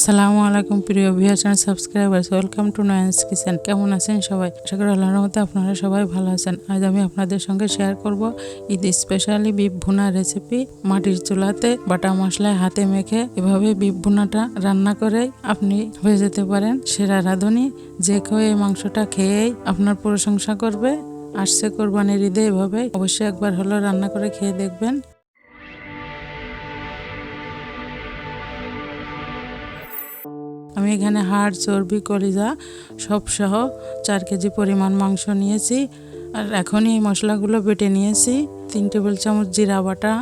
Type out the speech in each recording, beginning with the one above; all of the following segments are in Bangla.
আসসালামু আলাইকুম প্রিয় viewers and subscribers, welcome to Nayan's kitchen. কেমন আছেন সবাই? আশা করি আল্লাহর রহমতে আপনারা সবাই ভালো আছেন। আজ আমি আপনাদের সঙ্গে শেয়ার করব ঈদ স্পেশালি বিফ ভুনা রেসিপি। মাটির চুলাতে বাটা মশলায় হাতে মেখে এভাবে বিফ ভুনাটা রান্না করে আপনি হয়ে যেতে পারেন সেরা রাঁধুনি। যে কেউ এই মাংসটা খেয়েই আপনার প্রশংসা করবে। আসছে কোরবানির ঈদে এভাবে অবশ্যই একবার হলো রান্না করে খেয়ে দেখবেন। আমি এখানে হাড়, চর্বি, কলিজা সব সহ 4 কেজি পরিমাণ মাংস নিয়েছি। আর এখনই এই মশলাগুলো বেটে নিয়েছি। 3 টেবিল চামচ জিরা বাটা,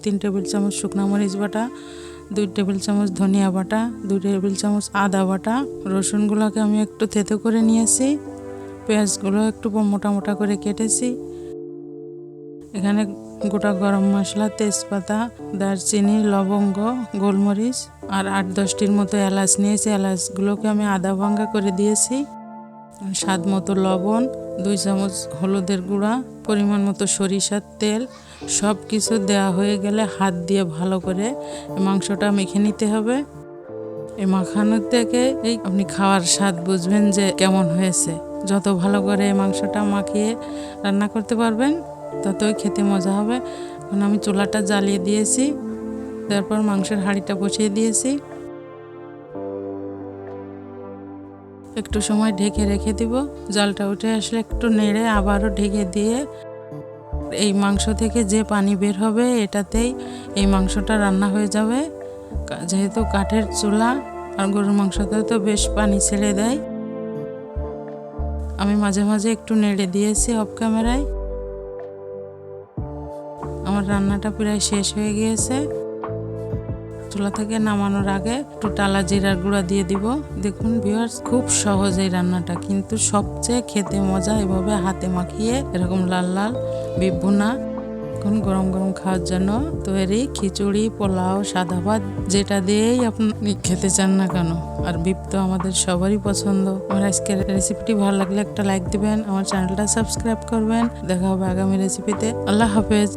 3 টেবিল চামচ শুকনো মরিচ বাটা, 2 টেবিল চামচ ধনিয়া বাটা, 2 টেবিল চামচ আদা বাটা। রসুনগুলোকে আমি একটু থেতো করে নিয়েছি। পেঁয়াজগুলো একটু মোটা মোটা করে কেটেছি। এখানে গোটা গরম মশলা, তেজপাতা, দারচিনি, লবঙ্গ, গোলমরিচ আর 8-10টির মতো এলাচ নিয়েছি। এলাচগুলোকে আমি আধা ভাঙা করে দিয়েছি। স্বাদ মতো লবণ, 2 চামচ হলুদের গুঁড়া, পরিমাণ মতো সরিষার তেল। সব কিছু দেওয়া হয়ে গেলে হাত দিয়ে ভালো করে মাংসটা মেখে নিতে হবে। এই মাখানোর থেকে আপনি খাওয়ার স্বাদ বুঝবেন যে কেমন হয়েছে। যত ভালো করে এই মাংসটা মাখিয়ে রান্না করতে পারবেন ততই খেতে মজা হবে। এখন আমি চুলাটা জ্বালিয়ে দিয়েছি। তারপর মাংসের হাঁড়িটা বসিয়ে দিয়েছি। একটু সময় ঢেকে রেখে দিব। জালটা উঠে আসলে একটু নেড়ে আবারও ঢেকে দিয়ে এই মাংস থেকে যে পানি বের হবে এটাতেই এই মাংসটা রান্না হয়ে যাবে। যেহেতু কাঠের চুলা আর গরুর মাংসতে তো বেশ পানি ছেড়ে দেয়। আমি মাঝে মাঝে একটু নেড়ে দিয়েছি অফ ক্যামেরায়। আমার রান্নাটা প্রায় শেষ হয়ে গিয়েছে। চুলা থেকে নামানোর আগে একটু টালা জিরার গুঁড়া দিয়ে দিব। দেখুন ভিউয়ার্স, খুব সহজ এই রান্নাটা, কিন্তু সবচেয়ে খেতে মজা এভাবে হাতে মাখিয়ে এরকম লাল লাল বিফ ভুনা। এখন গরম গরম খাওয়ার জন্য তৈরি। খিচুড়ি, পোলাও, সাদা ভাত যেটা দিয়েই আপনি খেতে চান না কেন। আর বিফ তো আমাদের সবারই পছন্দ। আমার আজকের রেসিপিটি ভালো লাগলে একটা লাইক দিবেন, আমার চ্যানেলটা সাবস্ক্রাইব করবেন। দেখা হবে আগামী রেসিপিতে। আল্লাহ হাফেজ।